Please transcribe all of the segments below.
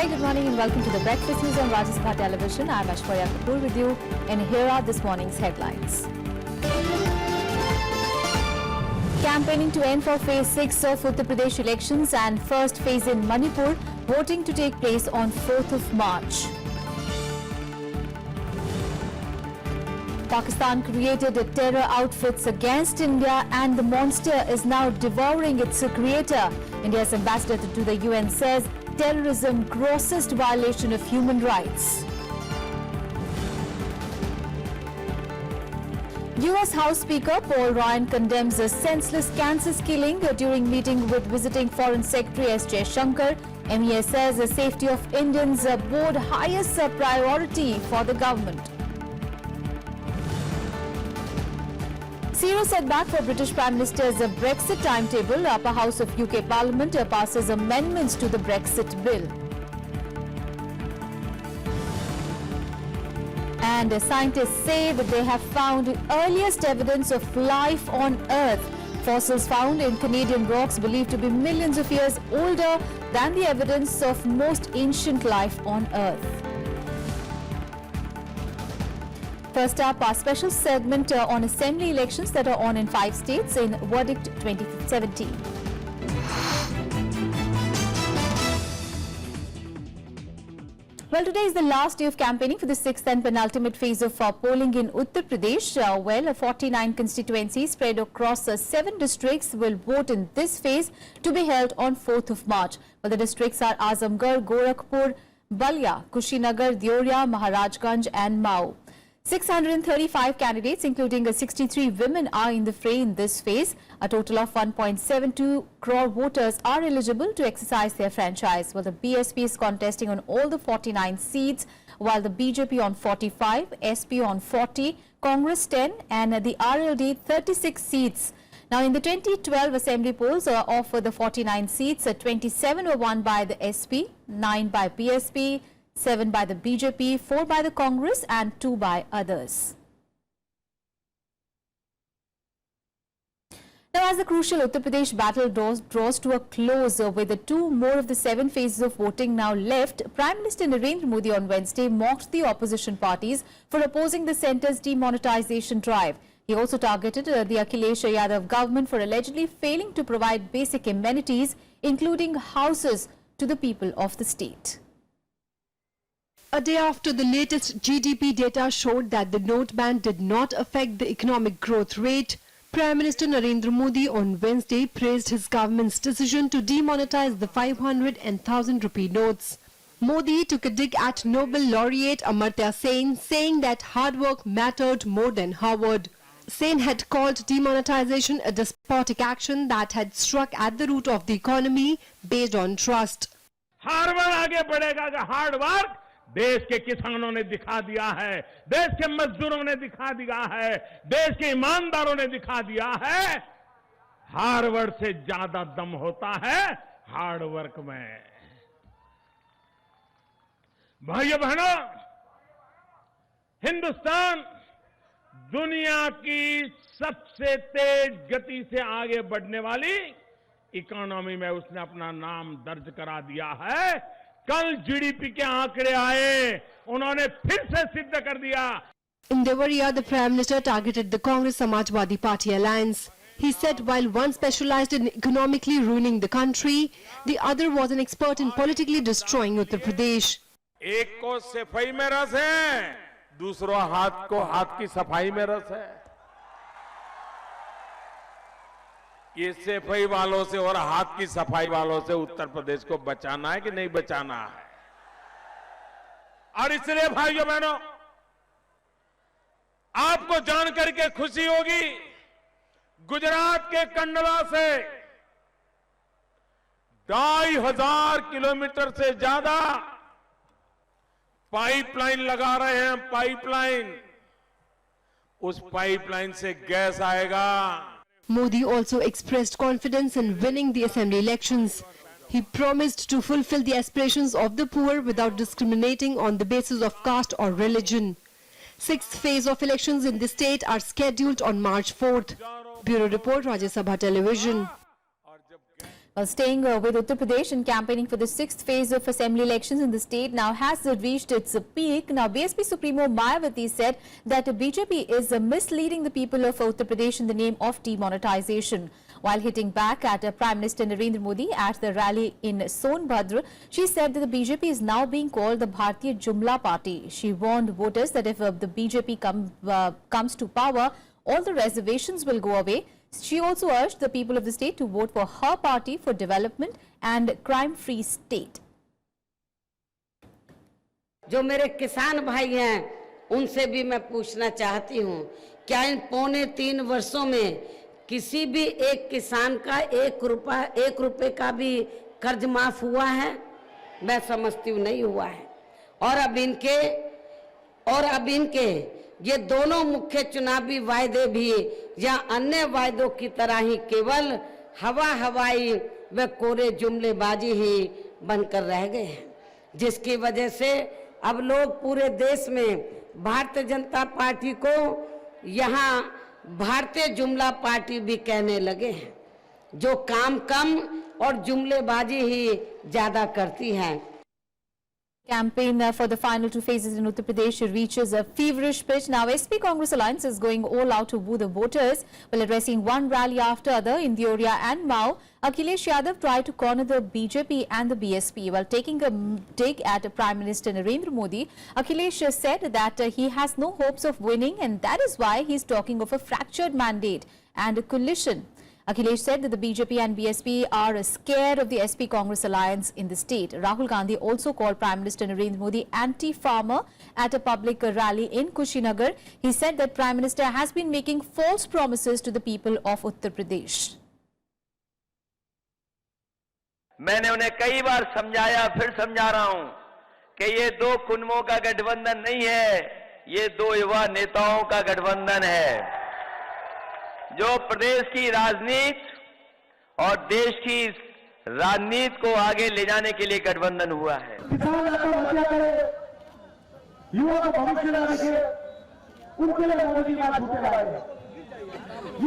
Very good morning and welcome to the Breakfast News on Rajya Television. I'm Aishwarya Kapoor with you, and here are this morning's headlines. Campaigning to end for Phase 6 of Uttar Pradesh elections and first phase in Manipur, voting to take place on 4th of March. Pakistan created terror outfits against India and the monster is now devouring its creator. India's ambassador to the UN says terrorism grossest violation of human rights. US House Speaker Paul Ryan condemns a senseless cancer killing during meeting with visiting Foreign Secretary S. Jaishankar. MEA says the safety of Indians board highest priority for the government. Serious setback for British Prime Minister's Brexit timetable. Upper House of UK Parliament passes amendments to the Brexit bill. And scientists say that they have found earliest evidence of life on Earth. Fossils found in Canadian rocks believed to be millions of years older than the evidence of most ancient life on Earth. First up, our special segment on assembly elections that are on in 5 states in Verdict 2017. Well, today is the last day of campaigning for the 6th and penultimate phase of polling in Uttar Pradesh. 49 constituencies spread across 7 districts will vote in this phase to be held on 4th of March. Well, the districts are Azamgarh, Gorakhpur, Balia, Kushinagar, Deoria, Maharajganj and Mau. 635 candidates, including 63 women, are in the fray in this phase. A total of 1.72 crore voters are eligible to exercise their franchise. Well, the BSP is contesting on all the 49 seats, while the BJP on 45, SP on 40, Congress 10 and the RLD 36 seats. Now, in the 2012 assembly polls of the 49 seats, 27 were won by the SP, 9 by BSP, 7 by the BJP, 4 by the Congress and 2 by others. Now, as the crucial Uttar Pradesh battle draws to a close with 2 more of the 7 phases of voting now left, Prime Minister Narendra Modi on Wednesday mocked the opposition parties for opposing the centre's demonetization drive. He also targeted the Akhilesh Yadav government for allegedly failing to provide basic amenities, including houses, to the people of the state. A day after the latest GDP data showed that the note ban did not affect the economic growth rate, Prime Minister Narendra Modi on Wednesday praised his government's decision to demonetize the 500 and 1000 rupee notes. Modi took a dig at Nobel laureate Amartya Sen, saying that hard work mattered more than Harvard. Sen had called demonetization a despotic action that had struck at the root of the economy based on trust. Harvard आगे बढ़ेगा कि hard work देश के किसानों ने दिखा दिया है, देश के मजदूरों ने दिखा दिया है, देश के ईमानदारों ने दिखा दिया है, हार्वर्ड से ज्यादा दम होता है हार्ड वर्क में। भाइयों बहनों, हिंदुस्तान दुनिया की सबसे तेज गति से आगे बढ़ने वाली इकोनॉमी में उसने अपना नाम दर्ज करा दिया है। कल जीडीपी के आंकड़े आए, उन्होंने फिर से सिद्ध कर दिया। In Deoria, the Prime Minister targeted the Congress Samajwadi Party alliance. He said while one specialized in economically ruining the country, the other was an expert in politically destroying Uttar Pradesh. एक को सफाई में रस है, दूसरा हाथ को हाथ की सफाई में रस है। ये सफाई वालों से और हाथ की सफाई वालों से उत्तर प्रदेश को बचाना है कि नहीं बचाना है। और इसलिए भाइयों बहनों, आपको जानकर के खुशी होगी, गुजरात के कंडला से 2500 किलोमीटर से ज्यादा पाइपलाइन लगा रहे हैं। पाइपलाइन, उस पाइपलाइन से गैस आएगा। Modi also expressed confidence in winning the assembly elections. He promised to fulfill the aspirations of the poor without discriminating on the basis of caste or religion. 6th phase of elections in the state are scheduled on March 4th. Bureau Report, Rajya Sabha Television. Well, staying with Uttar Pradesh and campaigning for the 6th phase of assembly elections in the state now has reached its peak. Now, BSP Supremo Mayawati said that BJP is misleading the people of Uttar Pradesh in the name of demonetization. While hitting back at Prime Minister Narendra Modi at the rally in Sonbhadra, she said that the BJP is now being called the Bharatiya Jumla Party. She warned voters that if the BJP comes to power, all the reservations will go away. She also urged the people of the state to vote for her party for development and crime-free state. जो मेरे किसान भाई हैं, उनसे भी मैं पूछना चाहती हूँ, क्या इन 2.5 वर्षों में किसी भी एक किसान का 1 रुपए का भी कर्ज माफ हुआ है? मैं समझती हूँ नहीं हुआ है। और अब इनके ये दोनों मुख्य चुनावी वायदे भी या अन्य वायदों की तरह ही केवल हवाई व कोरे जुमलेबाजी ही बनकर रह गए हैं, जिसकी वजह से अब लोग पूरे देश में भारतीय जनता पार्टी को यहाँ भारतीय जुमला पार्टी भी कहने लगे हैं, जो काम कम और जुमलेबाजी ही ज्यादा करती है। Campaign for the final 2 phases in Uttar Pradesh reaches a feverish pitch. Now, SP Congress Alliance is going all out to woo the voters. While addressing one rally after other in Deoria and Mao, Akhilesh Yadav tried to corner the BJP and the BSP. While taking a dig at Prime Minister Narendra Modi, Akhilesh said that he has no hopes of winning, and that is why he is talking of a fractured mandate and a coalition. Akhilesh said that the BJP and BSP are scared of the SP Congress alliance in the state. Rahul Gandhi also called Prime Minister Narendra Modi anti-farmer at a public rally in Kushinagar. He said that Prime Minister has been making false promises to the people of Uttar Pradesh. मैंने उन्हें कई बार समझाया, फिर समझा रहा हूं कि ये 2 कुनमों का गठबंधन नहीं है, ये 2 युवा नेताओं का गठबंधन है, जो प्रदेश की राजनीति और देश की राजनीति को आगे ले जाने के लिए गठबंधन हुआ है। किसान को हत्या करे, युवा को भविष्य न रखे, उनके लिए मोदी का झूठे वादे,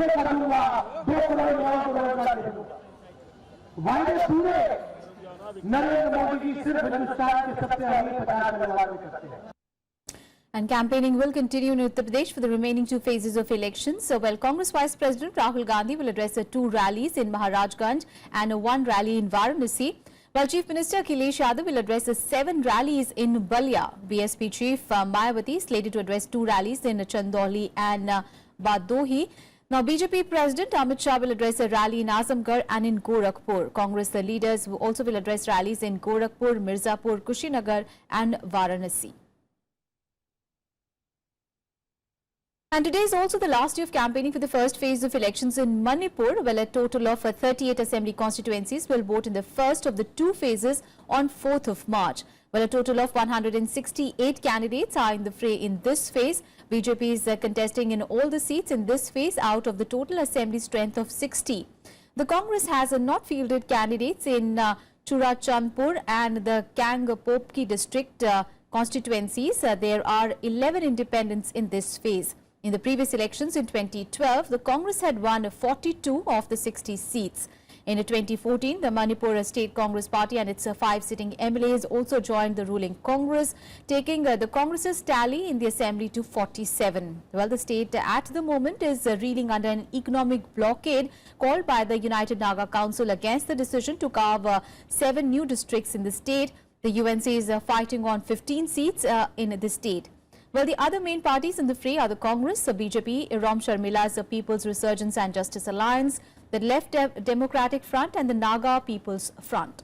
ये करूंगा, 2 करोड़ युवाओं को रोजगार दे दूंगा। वायदे पूरे नरेंद्र मोदी जी सिर्फ हिंदुस्तान के सबसे अमीर 50 करोड़ वाले करते हैं। And campaigning will continue in Uttar Pradesh for the remaining 2 phases of elections. So, while Congress Vice President Rahul Gandhi will address 2 rallies in Maharajganj and 1 rally in Varanasi, while Chief Minister Akhilesh Yadav will address 7 rallies in Balia. BSP Chief Mayawati slated to address 2 rallies in Chandauli and Badohi. Now, BJP President Amit Shah will address a rally in Azamgarh and in Gorakhpur. Congress leaders also will address rallies in Gorakhpur, Mirzapur, Kushinagar and Varanasi. And today is also the last day of campaigning for the first phase of elections in Manipur, where a total of 38 assembly constituencies will vote in the first of the 2 phases on 4th of March. Well, a total of 168 candidates are in the fray in this phase. BJP is contesting in all the seats in this phase out of the total assembly strength of 60. The Congress has not fielded candidates in Churachandpur and the Kangpokpi district constituencies. There are 11 independents in this phase. In the previous elections in 2012, the Congress had won 42 of the 60 seats. In 2014, the Manipur State Congress Party and its 5 sitting MLAs also joined the ruling Congress, taking the Congress's tally in the assembly to 47. Well, the state at the moment is reeling under an economic blockade called by the United Naga Council against the decision to carve 7 new districts in the state. The UNC is fighting on 15 seats in the state. Well, the other main parties in the fray are the Congress, the BJP, Ram Sharmila's People's Resurgence and Justice Alliance, the Left Democratic Front and the Naga People's Front.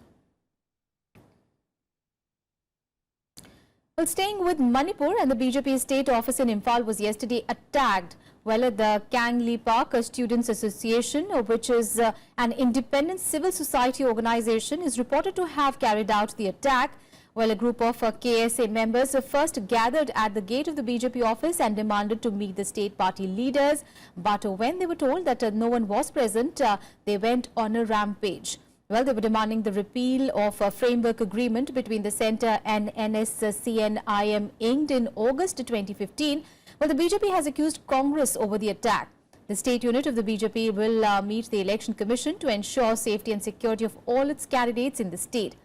Well, staying with Manipur, and the BJP state office in Imphal was yesterday attacked. Well, at the Kangli Park Students Association, which is an independent civil society organization, is reported to have carried out the attack. Well, a group of KSA members first gathered at the gate of the BJP office and demanded to meet the state party leaders. But when they were told that no one was present, they went on a rampage. Well, they were demanding the repeal of a framework agreement between the centre and NSCN-IM inked in August 2015. Well, the BJP has accused Congress over the attack. The state unit of the BJP will meet the Election Commission to ensure safety and security of all its candidates in the state.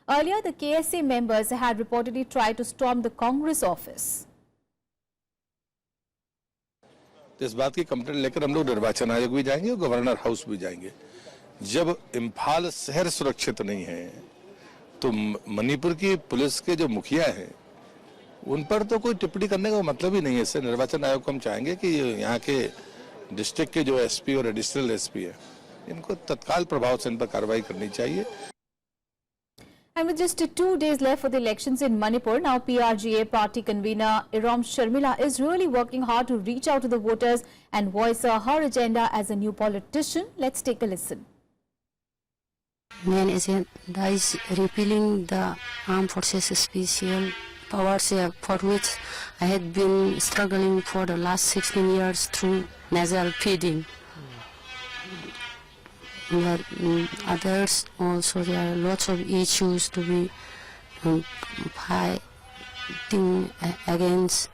Earlier, the KSA members had reportedly tried to storm the Congress office. इस बात की complaint लेकर हम लोग निर्वाचन आयोग भी जाएंगे और गवर्नर हाउस भी जाएंगे। जब इम्फाल शहर सुरक्षित नहीं है तो मणिपुर की पुलिस के जो मुखिया हैं उन पर तो कोई टिप्पणी करने का मतलब ही नहीं है। इससे निर्वाचन आयोग को हम चाहेंगे कि यहाँ के डिस्ट्रिक्ट के जो एसपी और एडिशनल एसपी है इनको तत्काल प्रभाव से इन पर कार्रवाई करनी चाहिए। And with just 2 days left for the elections in Manipur, now PRGA party convener Irom Sharmila is really working hard to reach out to the voters and voice her agenda as a new politician. Let's take a listen. Main agenda is repealing the Armed Forces Special Powers for which I had been struggling for the last 16 years through nasal feeding. There are others also, there are lots of issues to be fighting against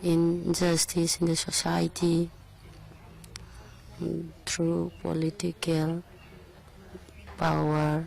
injustice in the society through political power.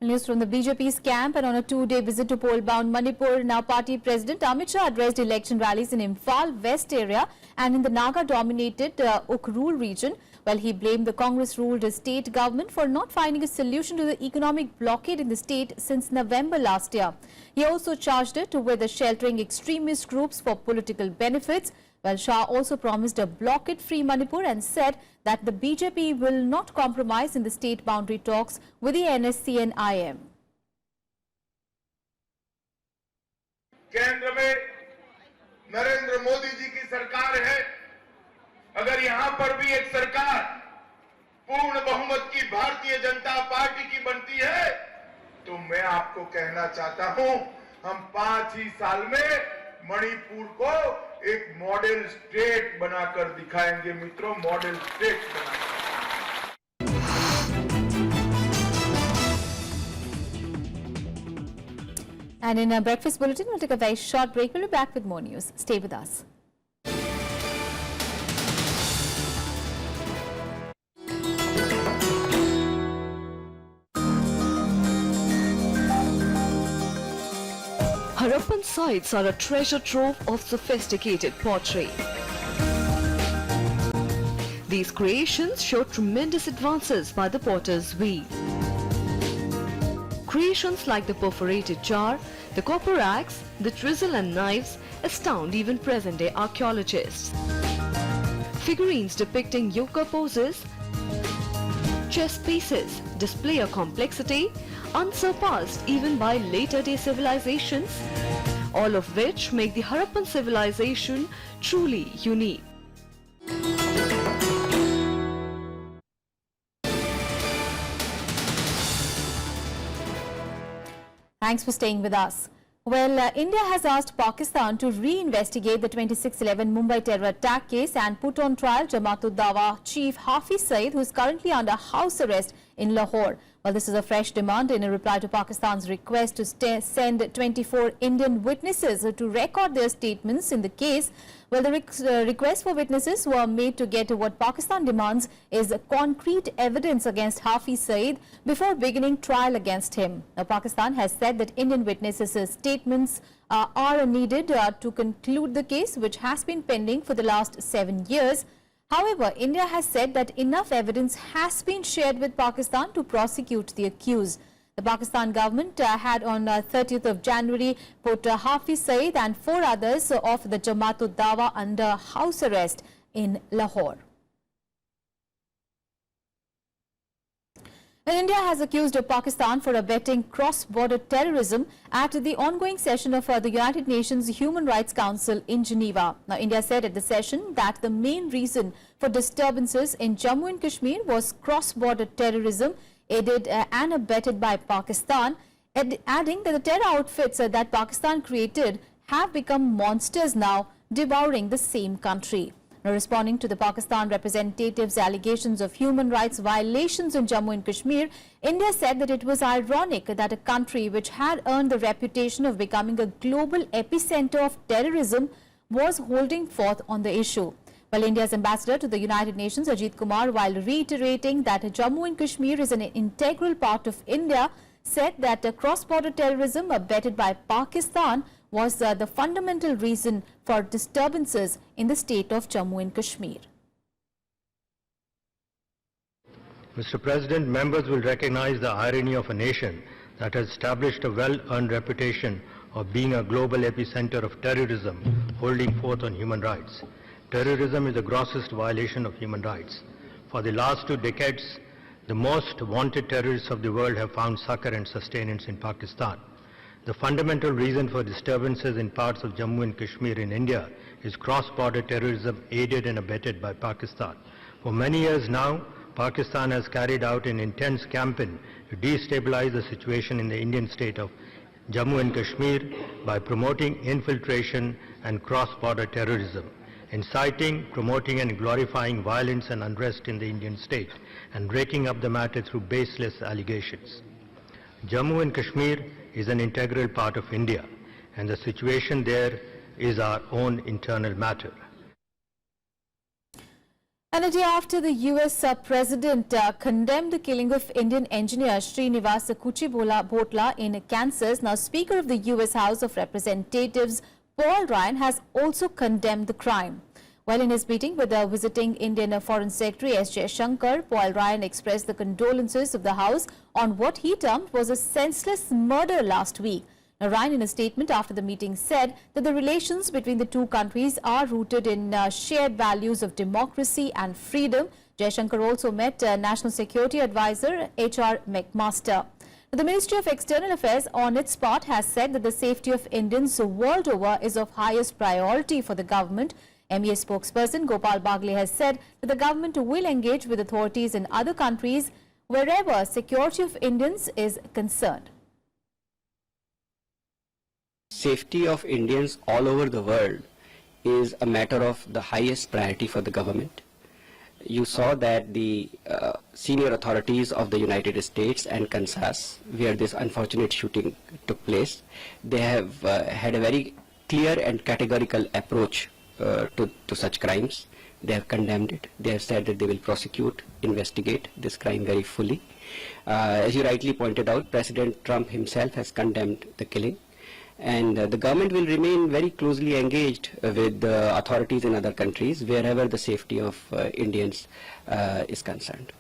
News from the BJP's camp, and on a 2-day visit to poll-bound Manipur, now party president Amit Shah addressed election rallies in Imphal West area and in the Naga-dominated Ukhrul region. Well, he blamed the Congress-ruled state government for not finding a solution to the economic blockade in the state since November last year. He also charged it with sheltering extremist groups for political benefits. Well, Shah also promised a blockade-free Manipur and said that the BJP will not compromise in the state boundary talks with the NSC and IM. केंद्र में नरेंद्र मोदी जी की सरकार है। अगर यहां पर भी एक सरकार पूर्ण बहुमत की भारतीय जनता पार्टी की बनती है तो मैं आपको कहना चाहता हूं, हम 5 ही साल में मणिपुर को एक मॉडल स्टेट बनाकर दिखाएंगे। मित्रों, मॉडल स्टेट बनाकर। And in a breakfast bulletin, we'll take a very short break. We'll be back with more news. Stay with us. Harappan sites are a treasure trove of sophisticated pottery. These creations show tremendous advances by the potter's wheel. Creations like the perforated jar, the copper axe, the chisel and knives astound even present-day archaeologists. Figurines depicting yoga poses, chess pieces display a complexity unsurpassed even by later-day civilizations, all of which make the Harappan civilization truly unique. Thanks for staying with us. Well, India has asked Pakistan to re-investigate the 26/11 Mumbai terror attack case and put on trial Jamaat-ud-Dawa chief Hafiz Saeed, who is currently under house arrest in Lahore. Well, this is a fresh demand in a reply to Pakistan's request to send 24 Indian witnesses to record their statements in the case. Well, the request for witnesses were made to get what Pakistan demands is concrete evidence against Hafiz Saeed before beginning trial against him. Now, Pakistan has said that Indian witnesses' statements are needed to conclude the case, which has been pending for the last 7 years. However, India has said that enough evidence has been shared with Pakistan to prosecute the accused. The Pakistan government had on 30th of January put Hafiz Saeed and 4 others of the Jamaat-ud-Dawa under house arrest in Lahore. And India has accused Pakistan for abetting cross-border terrorism at the ongoing session of the United Nations Human Rights Council in Geneva. Now, India said at the session that the main reason for disturbances in Jammu and Kashmir was cross-border terrorism aided and abetted by Pakistan, adding that the terror outfits that Pakistan created have become monsters now, devouring the same country. Now, responding to the Pakistan representative's allegations of human rights violations in Jammu and Kashmir, India said that it was ironic that a country which had earned the reputation of becoming a global epicenter of terrorism was holding forth on the issue. Well, India's ambassador to the United Nations, Ajit Kumar, while reiterating that Jammu and Kashmir is an integral part of India, said that cross-border terrorism abetted by Pakistan was the fundamental reason for disturbances in the state of Jammu and Kashmir. Mr. President, members will recognize the irony of a nation that has established a well-earned reputation of being a global epicenter of terrorism, holding forth on human rights. Terrorism is the grossest violation of human rights. For the last 2 decades, the most wanted terrorists of the world have found succor and sustenance in Pakistan. The fundamental reason for disturbances in parts of Jammu and Kashmir in India is cross-border terrorism aided and abetted by Pakistan. For many years now, Pakistan has carried out an intense campaign to destabilize the situation in the Indian state of Jammu and Kashmir by promoting infiltration and cross-border terrorism, inciting, promoting and glorifying violence and unrest in the Indian state, and breaking up the matter through baseless allegations. Jammu and Kashmir is an integral part of India, and the situation there is our own internal matter. And a day after the US President condemned the killing of Indian engineer Srinivas Kuchibhotla in Kansas, now Speaker of the US House of Representatives Paul Ryan has also condemned the crime. While in his meeting with the visiting Indian Foreign Secretary S. Jaishankar, Paul Ryan expressed the condolences of the House on what he termed was a senseless murder last week. Now, Ryan, in a statement after the meeting, said that the relations between the two countries are rooted in shared values of democracy and freedom. Jaishankar also met National Security Advisor H.R. McMaster. The Ministry of External Affairs, on its part, has said that the safety of Indians world over is of highest priority for the government. MEA spokesperson Gopal Bagle has said that the government will engage with authorities in other countries wherever security of Indians is concerned. Safety of Indians all over the world is a matter of the highest priority for the government. You saw that the senior authorities of the United States and Kansas, where this unfortunate shooting took place, they have had a very clear and categorical approach to such crimes. They have condemned it. They have said that they will prosecute, investigate this crime very fully. As you rightly pointed out, President Trump himself has condemned the killing. And the government will remain very closely engaged with the authorities in other countries wherever the safety of Indians is concerned.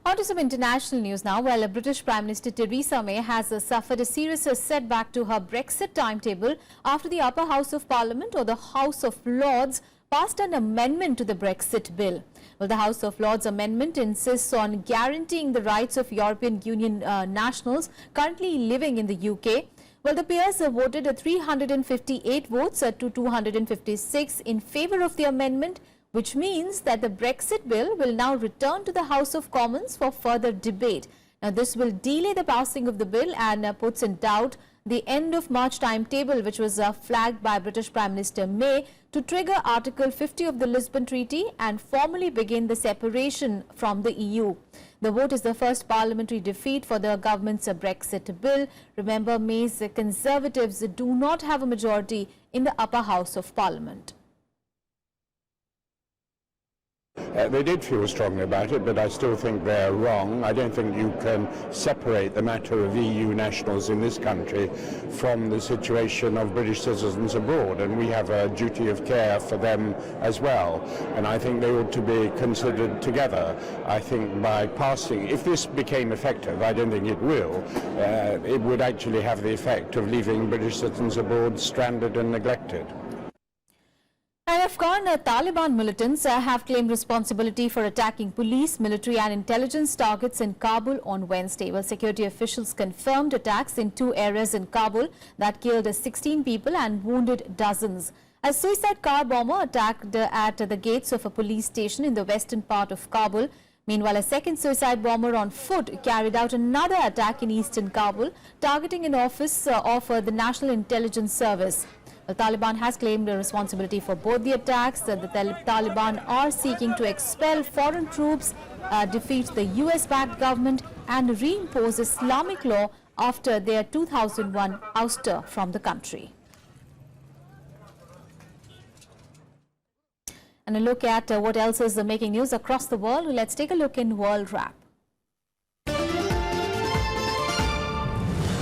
On to some international news now. Well, British Prime Minister Theresa May has suffered a serious setback to her Brexit timetable after the upper house of Parliament, or the House of Lords, passed an amendment to the Brexit bill. Well, the House of Lords amendment insists on guaranteeing the rights of European Union nationals currently living in the UK. Well, the peers voted 358 votes to 256 in favour of the amendment, which means that the Brexit bill will now return to the House of Commons for further debate. Now, this will delay the passing of the bill and puts in doubt the end of March timetable, which was flagged by British Prime Minister May to trigger Article 50 of the Lisbon Treaty and formally begin the separation from the EU. The vote is the first parliamentary defeat for the government's Brexit bill. Remember, May's Conservatives do not have a majority in the upper house of Parliament. They did feel strongly about it, but I still think they're wrong. I don't think you can separate the matter of EU nationals in this country from the situation of British citizens abroad, and we have a duty of care for them as well. And I think they ought to be considered together. I think by passing, if this became effective, I don't think it will, it would actually have the effect of leaving British citizens abroad stranded and neglected. And Afghan Taliban militants have claimed responsibility for attacking police, military and intelligence targets in Kabul on Wednesday. Well, security officials confirmed attacks in 2 areas in Kabul that killed 16 people and wounded dozens. A suicide car bomber attacked at the gates of a police station in the western part of Kabul. Meanwhile, a second suicide bomber on foot carried out another attack in eastern Kabul, targeting an office of the National Intelligence Service. The Taliban has claimed responsibility for both the attacks. The Taliban are seeking to expel foreign troops, defeat the US-backed government and reimpose Islamic law after their 2001 ouster from the country. And a look at what else is making news across the world. Let's take a look in World Wrap.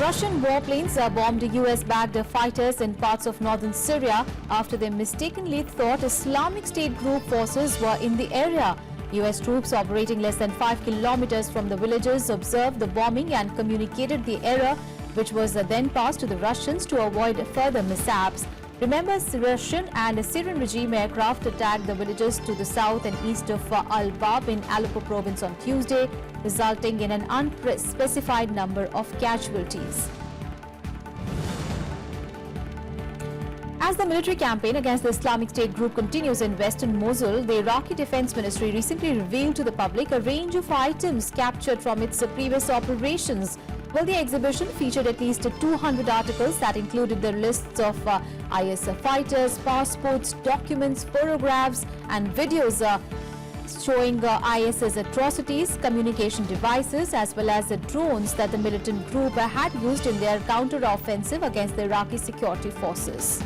Russian warplanes bombed US-backed fighters in parts of northern Syria after they mistakenly thought Islamic State group forces were in the area. US troops operating less than 5 kilometers from the villages observed the bombing and communicated the error, which was then passed to the Russians to avoid further mishaps. Remember, Russian and Syrian regime aircraft attacked the villages to the south and east of Al-Bab in Aleppo province on Tuesday, resulting in an unspecified number of casualties. As the military campaign against the Islamic State group continues in western Mosul, the Iraqi Defense Ministry recently revealed to the public a range of items captured from its previous operations. Well, the exhibition featured at least 200 articles that included the lists of IS fighters, passports, documents, photographs and videos showing IS's atrocities, communication devices as well as drones that the militant group had used in their counter-offensive against the Iraqi security forces.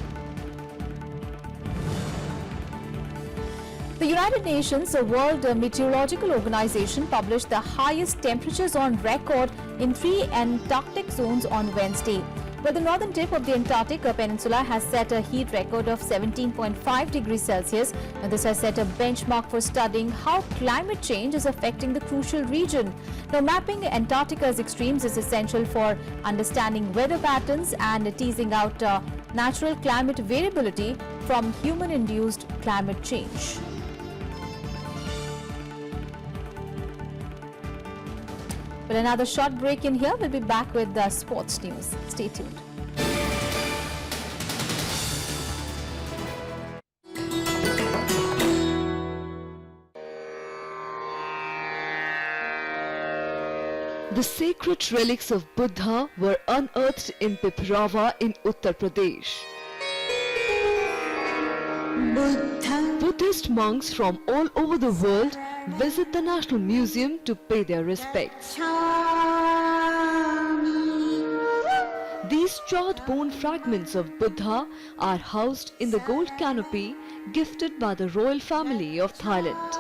The United Nations World Meteorological Organization published the highest temperatures on record in 3 Antarctic zones on Wednesday. But the northern tip of the Antarctic Peninsula has set a heat record of 17.5 degrees Celsius, and this has set a benchmark for studying how climate change is affecting the crucial region. Now, mapping Antarctica's extremes is essential for understanding weather patterns and teasing out natural climate variability from human-induced climate change. Well, another short break in here. We'll be back with the sports news. Stay tuned. The sacred relics of Buddha were unearthed in Piprava in Uttar Pradesh. Buddhist monks from all over the world visit the National Museum to pay their respects. These charred bone fragments of Buddha are housed in the gold canopy gifted by the royal family of Thailand.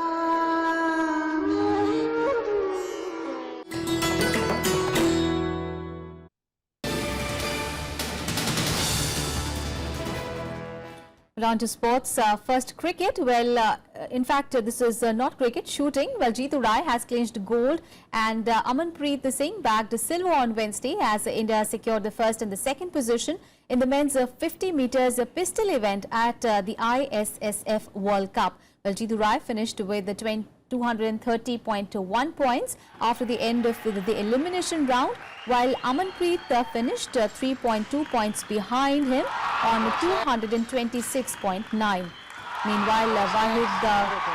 On to sports. First, cricket. Well, in fact, this is not cricket, shooting. Well, Jeetu Rai has clinched gold and Amanpreet Singh bagged silver on Wednesday as India secured the first and the second position in the men's 50 meters pistol event at the ISSF World Cup. Well, Jeetu Rai finished with the 230.1 points after the end of the elimination round, while Amanpreet finished 3.2 points behind him on 226.9. Meanwhile, Wahid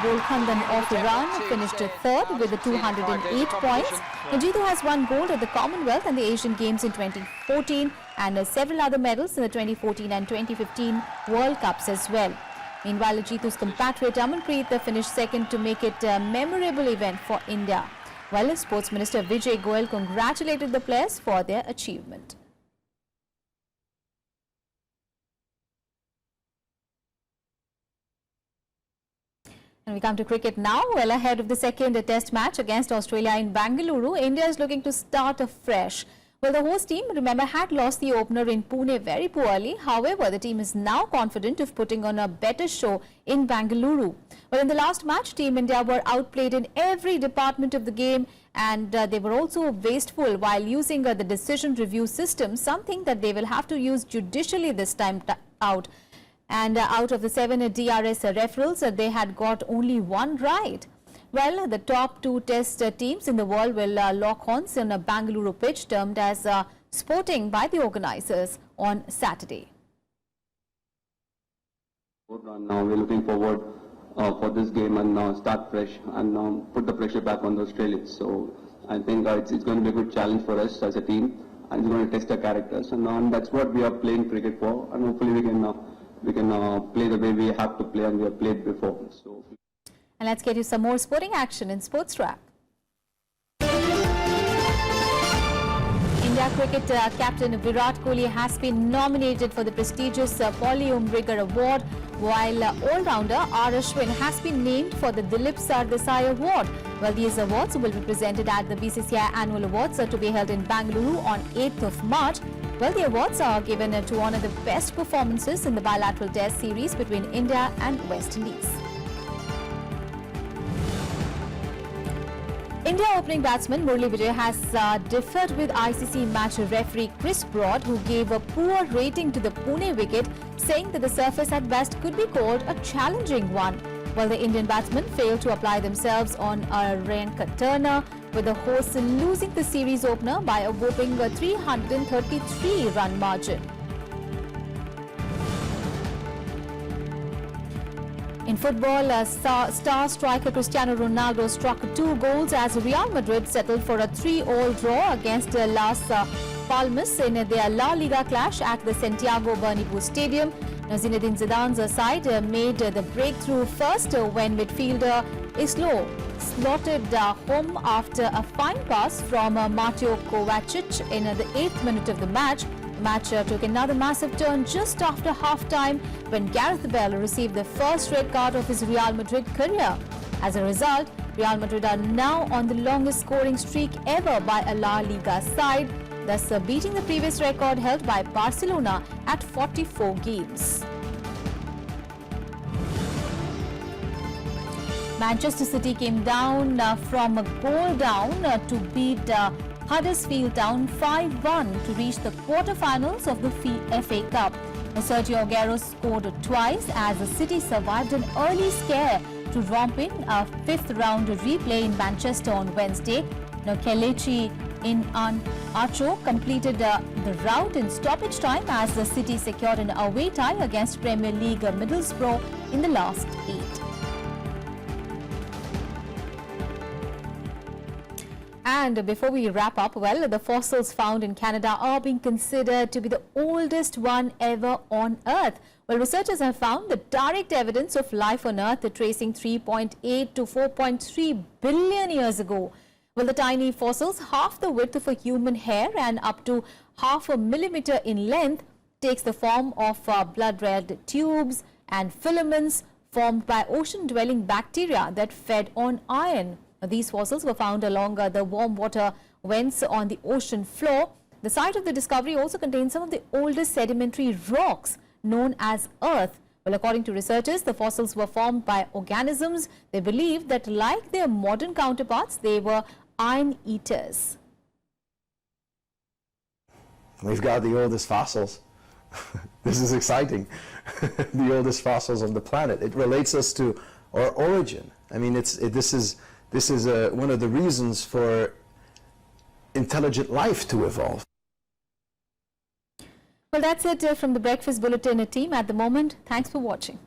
Golkhandan of Iran finished third with 208 points. Jeetu has won gold at the Commonwealth and the Asian Games in 2014 and several other medals in the 2014 and 2015 World Cups as well. Meanwhile, Jeetu's compatriot Amanpreet finished second to make it a memorable event for India. Well, Sports Minister Vijay Goyal congratulated the players for their achievement. And we come to cricket now. Well, ahead of the second test match against Australia in Bangalore, India is looking to start afresh. Well, the host team, remember, had lost the opener in Pune very poorly. However, the team is now confident of putting on a better show in Bangalore. Well, in the last match, Team India were outplayed in every department of the game, and they were also wasteful while using the decision review system, something that they will have to use judicially this time out. And out of the 7 DRS referrals, they had got only 1 right. Well, the top 2 test teams in the world will lock horns on a Bangalore pitch termed as sporting by the organizers on Saturday. Now we're looking forward for this game and start fresh and put the pressure back on the Australians. So I think it's going to be a good challenge for us as a team, and it's going to test our characters, and that's what we are playing cricket for, and hopefully we can play the way we have to play and we have played before. So. And let's get you some more sporting action in Sports Wrap. India cricket captain Virat Kohli has been nominated for the prestigious Paulie Umrigar Award. while all-rounder R. Ashwin has been named for the Dilip Sardesai Award. Well, these awards will be presented at the BCCI Annual Awards to be held in Bangalore on 8th of March. Well, the awards are given to honour the best performances in the bilateral test series between India and West Indies. India opening batsman Murali Vijay has differed with ICC match referee Chris Broad, who gave a poor rating to the Pune wicket, saying that the surface at best could be called a challenging one. While the Indian batsmen failed to apply themselves on Ranka Turner, with the hosts losing the series opener by a whopping 333-run margin. In football, star striker Cristiano Ronaldo struck 2 goals as Real Madrid settled for a 3-all draw against Las Palmas in their La Liga clash at the Santiago Bernabeu Stadium. Now, Zinedine Zidane's side made the breakthrough first when midfielder Islo slotted home after a fine pass from Mateo Kovacic in the 8th minute of the match. The match took another massive turn just after half-time when Gareth Bale received the first red card of his Real Madrid career. As a result, Real Madrid are now on the longest scoring streak ever by a La Liga side, thus beating the previous record held by Barcelona at 44 games. Manchester City came down from a goal down to beat Huddersfield Town 5-1 to reach the quarter-finals of the FA Cup. Sergio Aguero scored twice as the City survived an early scare to romp in a 5th-round replay in Manchester on Wednesday. Now, Kelechi Iheanacho completed the rout in stoppage time as the City secured an away tie against Premier League Middlesbrough in the last 8. And before we wrap up, well, the fossils found in Canada are being considered to be the oldest one ever on Earth. Well, researchers have found the direct evidence of life on Earth tracing 3.8 to 4.3 billion years ago. Well, the tiny fossils, half the width of a human hair and up to half a millimeter in length, takes the form of blood-red tubes and filaments formed by ocean-dwelling bacteria that fed on iron. These fossils were found along the warm water vents on the ocean floor. The site of the discovery also contains some of the oldest sedimentary rocks known as Earth. Well, according to researchers, the fossils were formed by organisms. They believe that, like their modern counterparts, they were iron eaters. We've got the oldest fossils. This is exciting. The oldest fossils on the planet. It relates us to our origin. I mean, this is one of the reasons for intelligent life to evolve. Well, that's it from the Breakfast Bulletin team at the moment. Thanks for watching.